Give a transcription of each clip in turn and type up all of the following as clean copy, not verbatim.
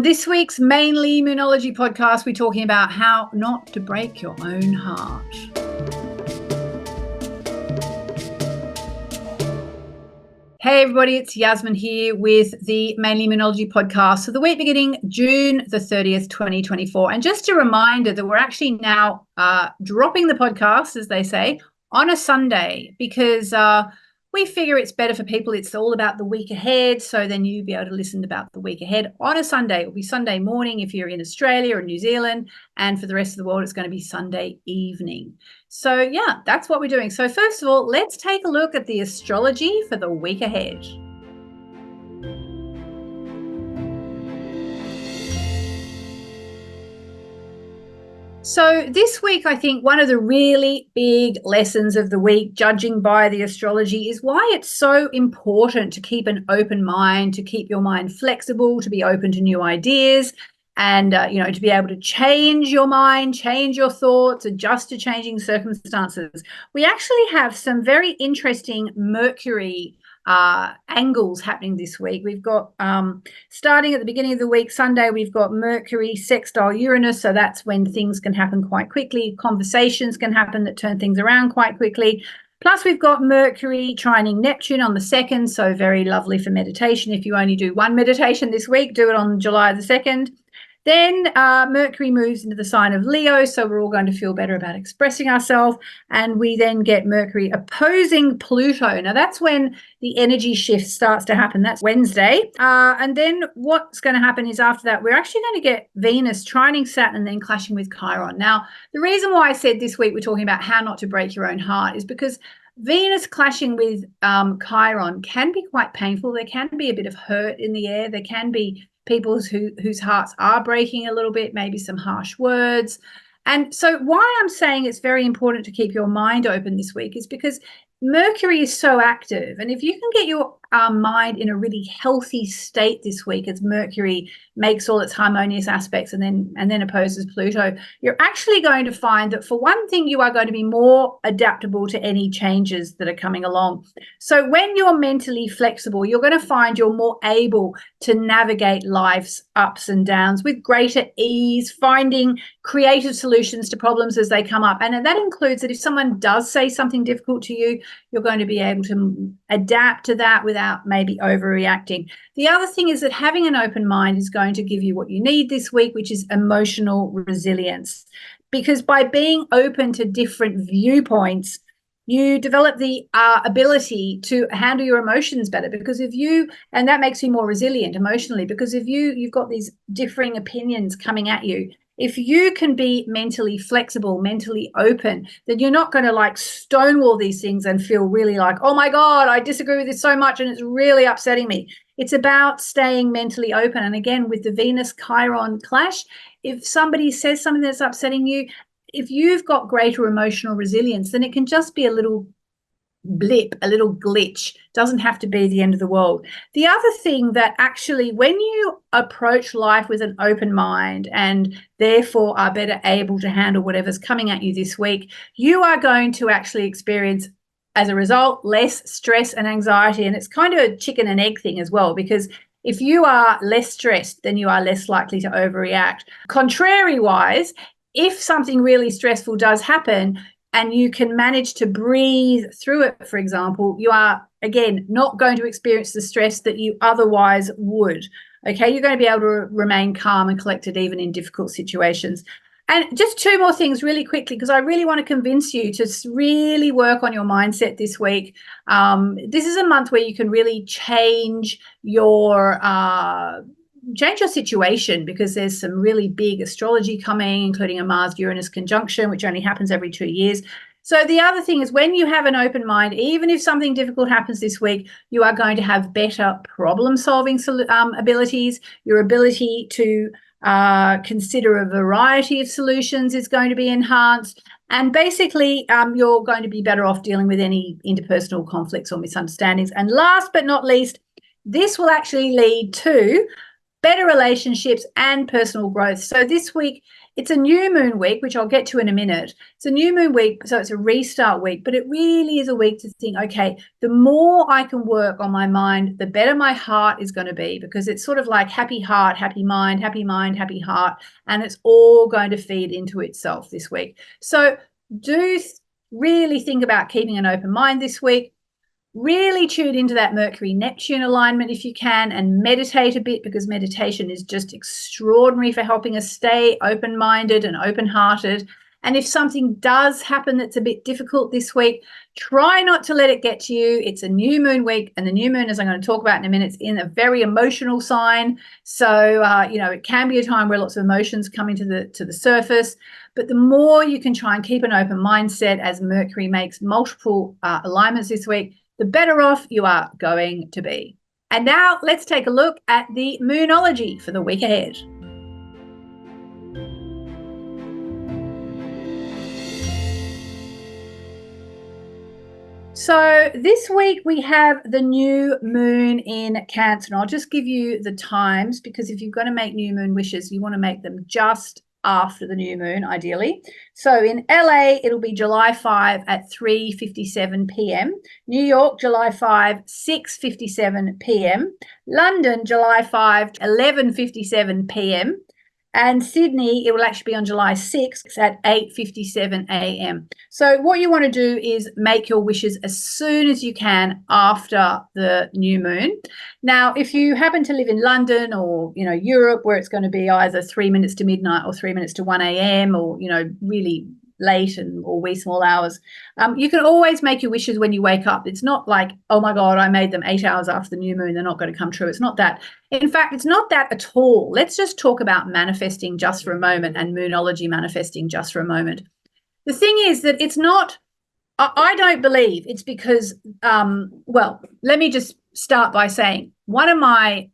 On this week's Mainly Moonology podcast, we're talking about how not to break your own heart. Hey everybody, it's Yasmin here with the Mainly Moonology podcast. So the week beginning June the 30th, 2024. And just a reminder that we're actually now dropping the podcast, as they say, on a Sunday because we figure it's better for people. It's all about the week ahead. So then you'll be able to listen about the week ahead on a Sunday. It'll be Sunday morning if you're in Australia or New Zealand. And for the rest of the world, it's going to be Sunday evening. So yeah, that's what we're doing. So first of all, let's take a look at the astrology for the week ahead. So this week, I think one of the really big lessons of the week, judging by the astrology, is why it's so important to keep an open mind, to keep your mind flexible, to be open to new ideas, and to be able to change your mind, change your thoughts, adjust to changing circumstances. We actually have some very interesting Mercury angles happening this week. We've got starting at the beginning of the week, Sunday, we've got Mercury sextile Uranus. So that's when things can happen quite quickly. Conversations can happen that turn things around quite quickly. Plus, we've got Mercury trining Neptune on the 2nd. So very lovely for meditation. If you only do one meditation this week, do it on July the 2nd. Then Mercury moves into the sign of Leo, so we're all going to feel better about expressing ourselves. And we then get Mercury opposing Pluto. Now, that's when the energy shift starts to happen. That's Wednesday. And then what's going to happen is after that, we're actually going to get Venus trining Saturn and then clashing with Chiron. Now, the reason why I said this week we're talking about how not to break your own heart is because Venus clashing with Chiron can be quite painful. There can be a bit of hurt in the air. There can be people whose hearts are breaking a little bit, maybe some harsh words. And so why I'm saying it's very important to keep your mind open this week is because Mercury is so active. And if you can get your mind in a really healthy state this week as Mercury makes all its harmonious aspects and then opposes Pluto, you're actually going to find that for one thing, you are going to be more adaptable to any changes that are coming along. So when you're mentally flexible, you're going to find you're more able to navigate life's ups and downs with greater ease, finding creative solutions to problems as they come up. And that includes that if someone does say something difficult to you, you're going to be able to adapt to that without maybe overreacting. The other thing is that having an open mind is going to give you what you need this week, which is emotional resilience. Because by being open to different viewpoints, you develop the ability to handle your emotions better and that makes you more resilient emotionally, because if you've got these differing opinions coming at you, if you can be mentally flexible, mentally open, then you're not going to stonewall these things and feel really like, oh my God, I disagree with this so much and it's really upsetting me. It's about staying mentally open. And again, with the Venus-Chiron clash, if somebody says something that's upsetting you, if you've got greater emotional resilience, then it can just be a little blip, a little glitch. Doesn't have to be the end of the world. The other thing that actually, when you approach life with an open mind and therefore are better able to handle whatever's coming at you this week, you are going to actually experience, as a result, less stress and anxiety. And it's kind of a chicken and egg thing as well, because if you are less stressed, then you are less likely to overreact. Contrary-wise, if something really stressful does happen, and you can manage to breathe through it, for example, you are, again, not going to experience the stress that you otherwise would. Okay, you're going to be able to remain calm and collected even in difficult situations. And just two more things really quickly, because I really want to convince you to really work on your mindset this week. This is a month where you can really change your situation, because there's some really big astrology coming, including a Mars-Uranus conjunction, which only happens every 2 years. So the other thing is, when you have an open mind, even if something difficult happens this week, you are going to have better problem-solving abilities. Your ability to consider a variety of solutions is going to be enhanced. And basically, you're going to be better off dealing with any interpersonal conflicts or misunderstandings. And last but not least, this will actually lead to better relationships, and personal growth. So this week, it's a new moon week, which I'll get to in a minute. It's a new moon week, so it's a restart week, but it really is a week to think, okay, the more I can work on my mind, the better my heart is going to be, because it's sort of like happy heart, happy mind, happy mind, happy heart, and it's all going to feed into itself this week. So do really think about keeping an open mind this week. Really tune into that Mercury-Neptune alignment if you can, and meditate a bit, because meditation is just extraordinary for helping us stay open-minded and open-hearted. And if something does happen that's a bit difficult this week, try not to let it get to you. It's a new moon week, and the new moon, as I'm going to talk about in a minute, is in a very emotional sign. So, it can be a time where lots of emotions come into the surface. But the more you can try and keep an open mindset as Mercury makes multiple alignments this week, the better off you are going to be. And now let's take a look at the Moonology for the week ahead. So this week we have the new moon in Cancer. And I'll just give you the times, because if you're going to make new moon wishes, you want to make them just after the new moon, ideally. So in LA, it'll be July 5 at 3:57 p.m. New York, July 5, 6:57 p.m. London, July 5, 11:57 p.m. And Sydney, it will actually be on July 6th at 8:57 a.m. So what you want to do is make your wishes as soon as you can after the new moon. Now, if you happen to live in London or, Europe, where it's going to be either 3 minutes to midnight or 3 minutes to 1 a.m. or, really late or wee small hours, you can always make your wishes when you wake up. It's not like, oh my God, I made them 8 hours after the new moon, they're not going to come true. It's not that. In fact, it's not that at all. Let's just talk about manifesting just for a moment, and Moonology manifesting just for a moment. The thing is that it's not, I don't believe it's because, let me just start by saying one of my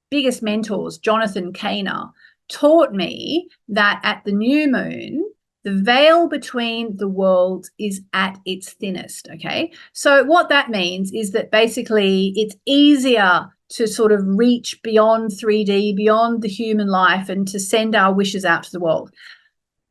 biggest mentors, Jonathan Kainer, taught me that at the new moon, the veil between the worlds is at its thinnest, okay? So what that means is that basically it's easier to sort of reach beyond 3D, beyond the human life, and to send our wishes out to the world.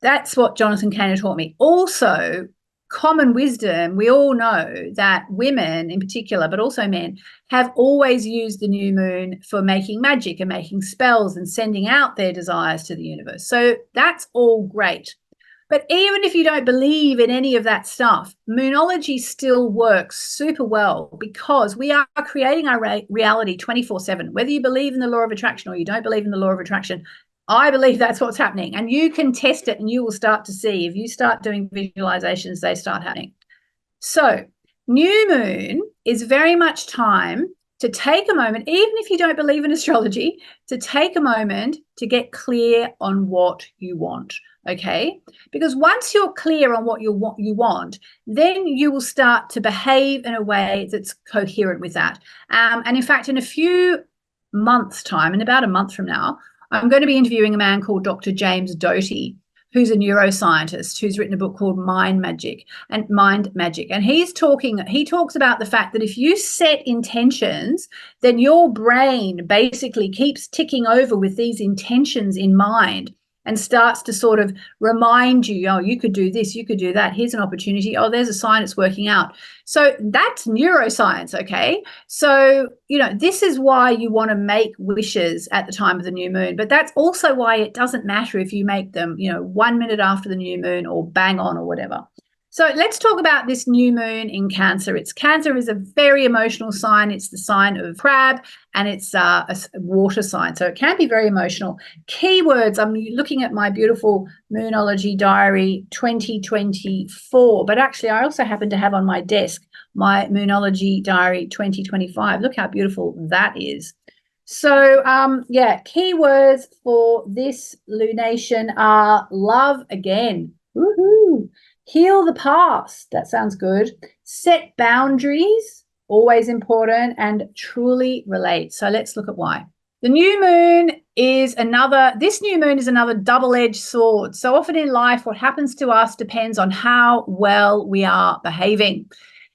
That's what Jonathan Kainer taught me. Also, common wisdom, we all know that women in particular, but also men, have always used the new moon for making magic and making spells and sending out their desires to the universe. So that's all great. But even if you don't believe in any of that stuff, Moonology still works super well, because we are creating our reality 24/7. Whether you believe in the law of attraction or you don't believe in the law of attraction, I believe that's what's happening. And you can test it, and you will start to see, if you start doing visualizations, they start happening. So new moon is very much time to take a moment, even if you don't believe in astrology, to take a moment to get clear on what you want, okay? Because once you're clear on what you want, then you will start to behave in a way that's coherent with that. And in fact, in a few months' time, in about a month from now, I'm going to be interviewing a man called Dr. James Doty, who's a neuroscientist who's written a book called Mind Magic. And he talks about the fact that if you set intentions, then your brain basically keeps ticking over with these intentions in mind, and starts to sort of remind you, oh, you could do this, you could do that. Here's an opportunity. Oh, there's a sign it's working out. So that's neuroscience, okay? So, this is why you want to make wishes at the time of the new moon. But that's also why it doesn't matter if you make them, 1 minute after the new moon or bang on or whatever. So let's talk about this new moon in Cancer. Cancer is a very emotional sign. It's the sign of crab, and it's a water sign. So it can be very emotional. Keywords, I'm looking at my beautiful Moonology diary 2024, but actually I also happen to have on my desk my Moonology diary 2025. Look how beautiful that is. So, keywords for this lunation are love again. Woohoo! Heal the past. That sounds good. Set boundaries, always important, and truly relate. So let's look at why. This new moon is another double-edged sword. So often in life, what happens to us depends on how well we are behaving.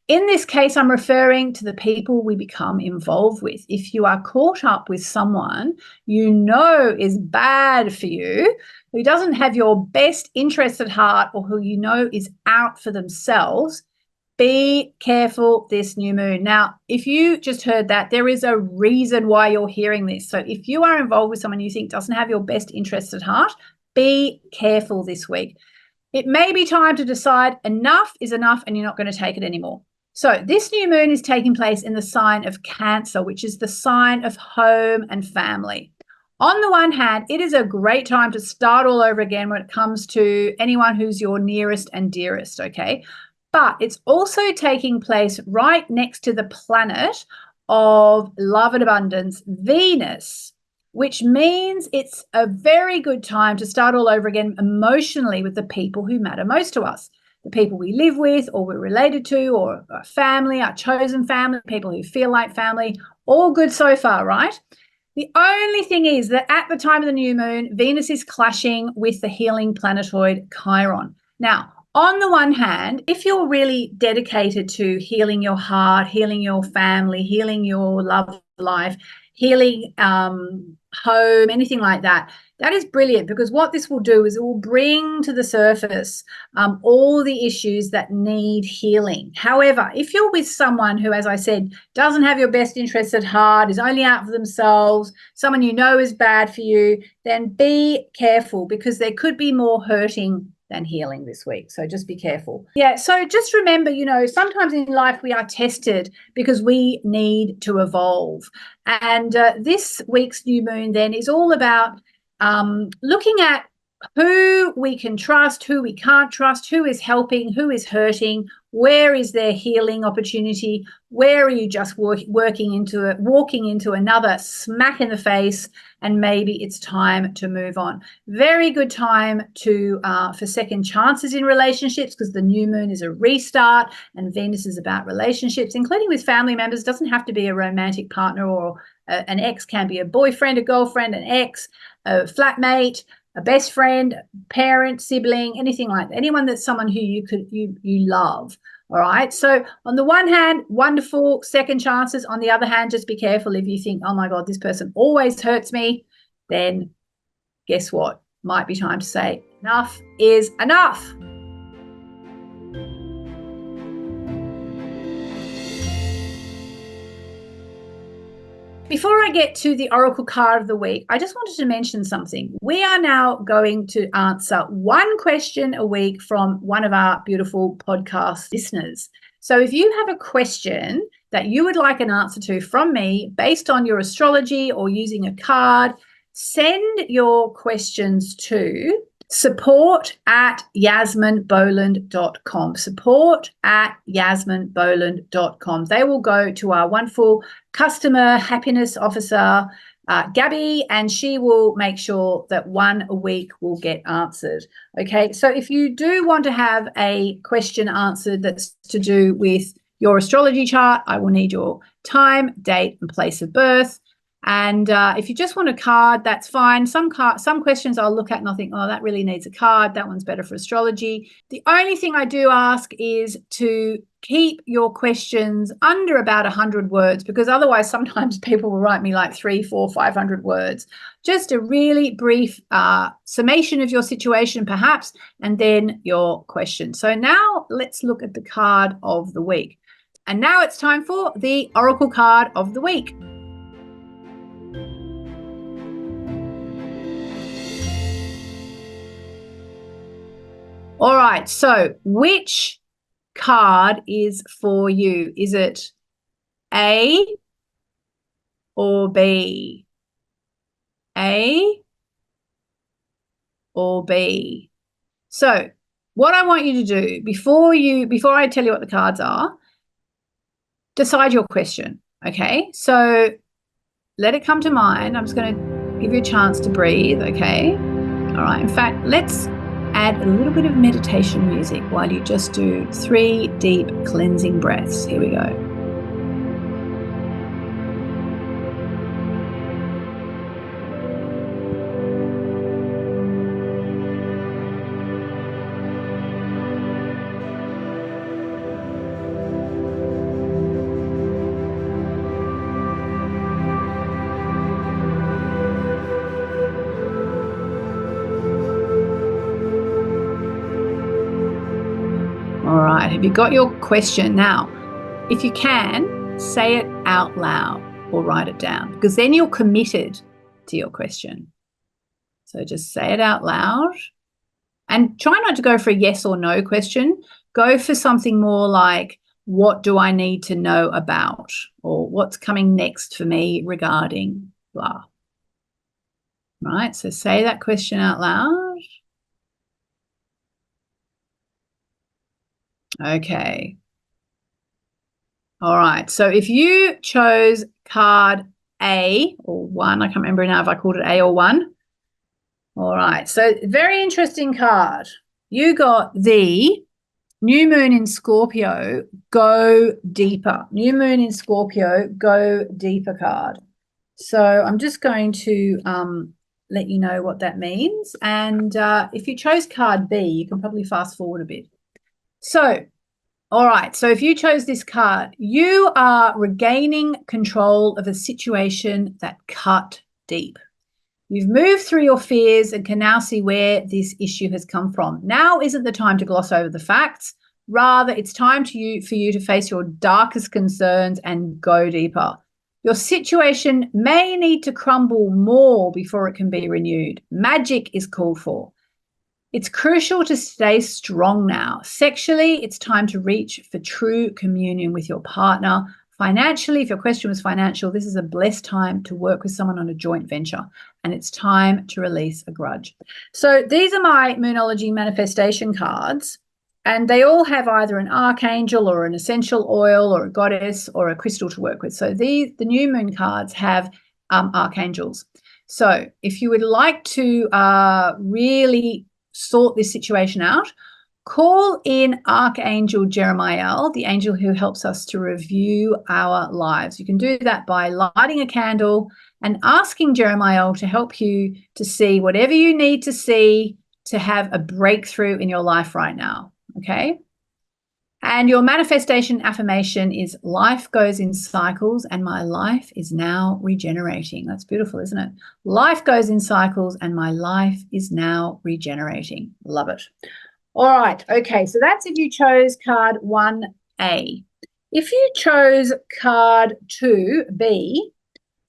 In this case, I'm referring to the people we become involved with. If you are caught up with someone you know is bad for you, who doesn't have your best interest at heart, or who you know is out for themselves, be careful this new moon. Now, if you just heard that, there is a reason why you're hearing this. So if you are involved with someone you think doesn't have your best interests at heart, be careful this week. It may be time to decide enough is enough and you're not going to take it anymore. So this new moon is taking place in the sign of Cancer, which is the sign of home and family. On the one hand, it is a great time to start all over again when it comes to anyone who's your nearest and dearest, okay? But it's also taking place right next to the planet of love and abundance, Venus, which means it's a very good time to start all over again emotionally with the people who matter most to us, the people we live with or we're related to, or our family, our chosen family, people who feel like family. All good so far, right? The only thing is that at the time of the new moon, Venus is clashing with the healing planetoid Chiron. Now, on the one hand, if you're really dedicated to healing your heart, healing your family, healing your love life, healing home, anything like that, that is brilliant, because what this will do is it will bring to the surface all the issues that need healing. However, if you're with someone who, as I said, doesn't have your best interests at heart, is only out for themselves, someone you know is bad for you, then be careful, because there could be more hurting than healing this week. So just be careful. Yeah, so just remember, sometimes in life we are tested because we need to evolve. And this week's new moon then is all about looking at who we can trust, who we can't trust, who is helping, who is hurting, where is there healing opportunity, where are you just walking into another smack in the face, and maybe it's time to move on. Very good time for second chances in relationships, because the new moon is a restart and Venus is about relationships, including with family members. It doesn't have to be a romantic partner, or an ex can be a boyfriend, a girlfriend, an ex, a flatmate, a best friend, parent, sibling, anything like that. Anyone that's someone who you love. All right. So on the one hand, wonderful second chances. On the other hand, just be careful if you think, oh my God, this person always hurts me. Then guess what? Might be time to say enough is enough. Before I get to the Oracle card of the week, I just wanted to mention something. We are now going to answer one question a week from one of our beautiful podcast listeners. So if you have a question that you would like an answer to from me based on your astrology or using a card, send your questions to support@yasminboland.com. Support@yasminboland.com. They will go to our wonderful customer happiness officer, Gabby, and she will make sure that one a week will get answered. Okay, so if you do want to have a question answered that's to do with your astrology chart, I will need your time, date, and place of birth. And if you just want a card, that's fine. Some questions I'll look at and I'll think, oh, that really needs a card. That one's better for astrology. The only thing I do ask is to keep your questions under about 100 words, because otherwise sometimes people will write me like 300, 400, 500 words. Just a really brief summation of your situation perhaps, and then your question. So now let's look at the card of the week. And now it's time for the Oracle card of the week. All right, so which card is for you? Is it A or B? A or B? So what I want you to do before I tell you what the cards are, decide your question, okay? So let it come to mind. I'm just going to give you a chance to breathe, okay? All right, in fact, let's add a little bit of meditation music while you just do 3 deep cleansing breaths. Here we go. right, have you got your question? Now, if you can, say it out loud or write it down, because then you're committed to your question. So just say it out loud and try not to go for a yes or no question. Go for something more like, what do I need to know about? Or what's coming next for me regarding blah. Right, so say that question out loud. Okay. All right, so if you chose card A or 1, I can't remember now if I called it A or 1. All right, so very interesting card. You got the New Moon in Scorpio, Go Deeper. New Moon in Scorpio, Go Deeper card. So I'm just going to let you know what that means. And if you chose card B, you can probably fast forward a bit. So, all right. So if you chose this card, you are regaining control of a situation that cut deep. You've moved through your fears and can now see where this issue has come from. Now isn't the time to gloss over the facts. Rather, it's time for you to face your darkest concerns and go deeper. Your situation may need to crumble more before it can be renewed. Magic is called for. It's crucial to stay strong now. Sexually, it's time to reach for true communion with your partner. Financially, if your question was financial, this is a blessed time to work with someone on a joint venture, and it's time to release a grudge. So these are my Moonology manifestation cards, and they all have either an archangel or an essential oil or a goddess or a crystal to work with. So the new moon cards have archangels. So if you would like to really sort this situation out, call in Archangel Jeremiah, the angel who helps us to review our lives. You can do that by lighting a candle and asking Jeremiah to help you to see whatever you need to see to have a breakthrough in your life right now, okay? And your manifestation affirmation is, life goes in cycles and my life is now regenerating. That's beautiful, isn't it? Life goes in cycles and my life is now regenerating. Love it. All right, okay, so that's if you chose card 1A. If you chose card 2B,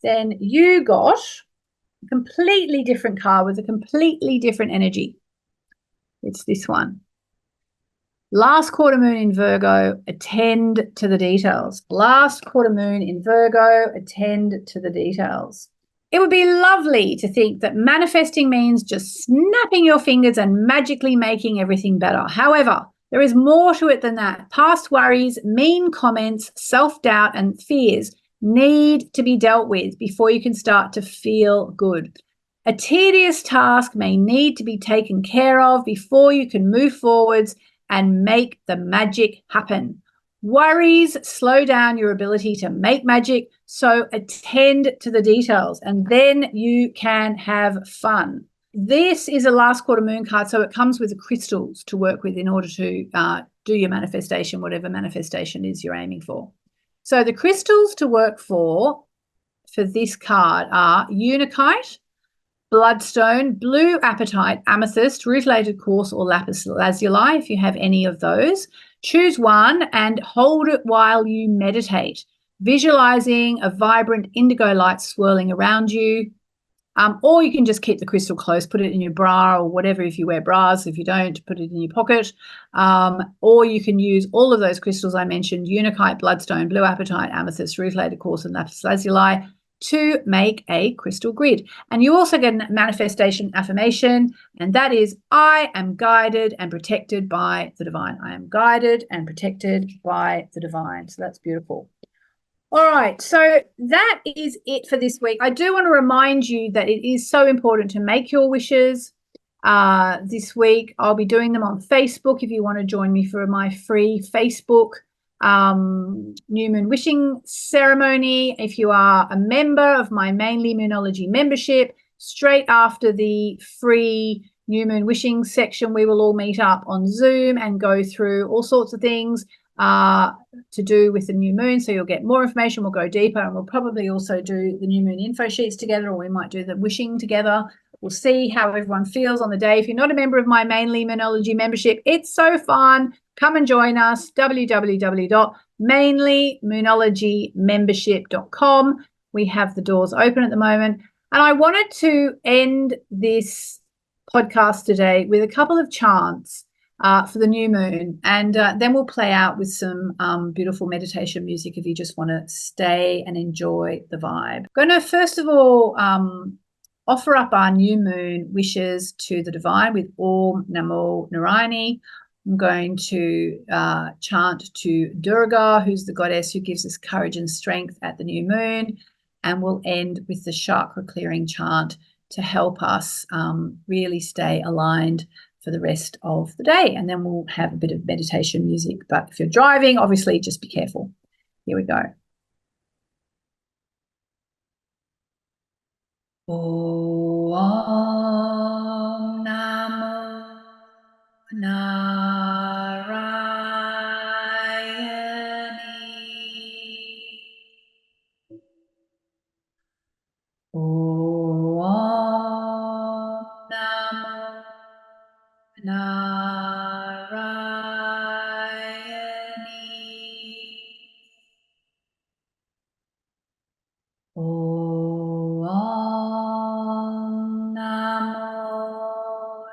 then you got a completely different card with a completely different energy. It's this one. Last quarter moon in Virgo, attend to the details. Last quarter moon in Virgo, attend to the details. It would be lovely to think that manifesting means just snapping your fingers and magically making everything better. However, there is more to it than that. Past worries, mean comments, self-doubt, and fears need to be dealt with before you can start to feel good. A tedious task may need to be taken care of before you can move forwards and make the magic happen. Worries slow down your ability to make magic, so attend to the details and then you can have fun. This is a last quarter moon card, so it comes with the crystals to work with in order to do your manifestation, whatever manifestation is you're aiming for. So the crystals to work for this card are Unakite, Bloodstone, Blue Apatite, Amethyst, Rutilated Quartz, or Lapis Lazuli, if you have any of those. Choose one and hold it while you meditate, visualizing a vibrant indigo light swirling around you. Or you can just keep the crystal close, put it in your bra or whatever if you wear bras. If you don't, put it in your pocket. Or you can use all of those crystals I mentioned, Unakite, Bloodstone, Blue Apatite, Amethyst, Rutilated Quartz, and Lapis Lazuli, to make a crystal grid. And you also get a manifestation affirmation, and that is, I am guided and protected by the divine. I am guided and protected by the divine. So that's beautiful. All right, so that is it for this week. I do want to remind you that it is so important to make your wishes this week. I'll be doing them on Facebook if you want to join me for my free Facebook new moon wishing ceremony. If you are a member of my Mainly Moonology membership, straight after the free new moon wishing section, we will all meet up on Zoom and go through all sorts of things to do with the new moon. So you'll get more information, we'll go deeper, and we'll probably also do the new moon info sheets together, or we might do the wishing together. We'll see how everyone feels on the day. If you're not a member of my Mainly Moonology membership, it's so fun. come and join us, www.mainlymoonologymembership.com. We have the doors open at the moment. And I wanted to end this podcast today with a couple of chants for the new moon. And then we'll play out with some beautiful meditation music if you just want to stay and enjoy the vibe. I'm going to first of all offer up our new moon wishes to the divine with Om Namo Narayani. I'm going to chant to Durga, who's the goddess who gives us courage and strength at the new moon. And we'll end with the chakra clearing chant to help us really stay aligned for the rest of the day. And then we'll have a bit of meditation music. But if you're driving, obviously, just be careful. Here we go. Om Namo Narayani. Om Namo Narayani. Om Namo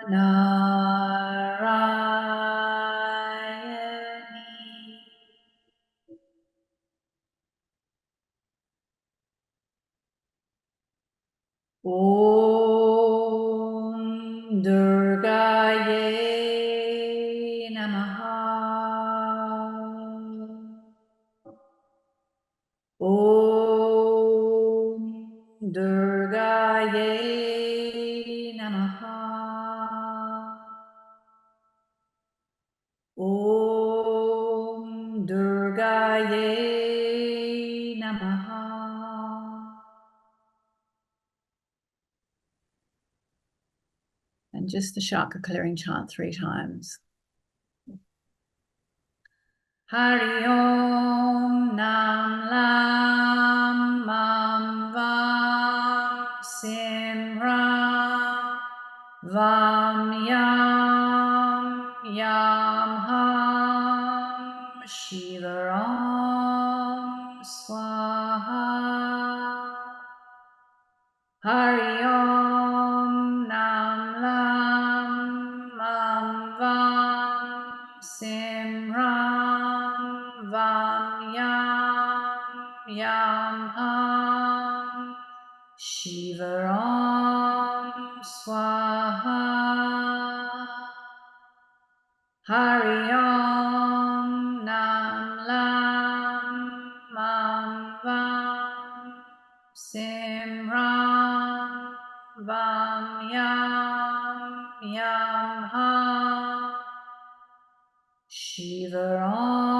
Narayani. Om Durgaye Namaha. Om Durgaye Namaha. Om Durgaye Namaha. And just the chakra clearing chant 3 times. Hari Om Nam Lam Mam Vam Sim Ram Vam Yam Yam Ham Shiva Ram Swaha. Hari Om Nam Lam Mam Vam Sim Ram Vam Yam Yam Ham Shiva Ram Swaha. Hari Om Nam Lam Mam Vam Sim Ram Vam Yam Yam Ha Shiva Ram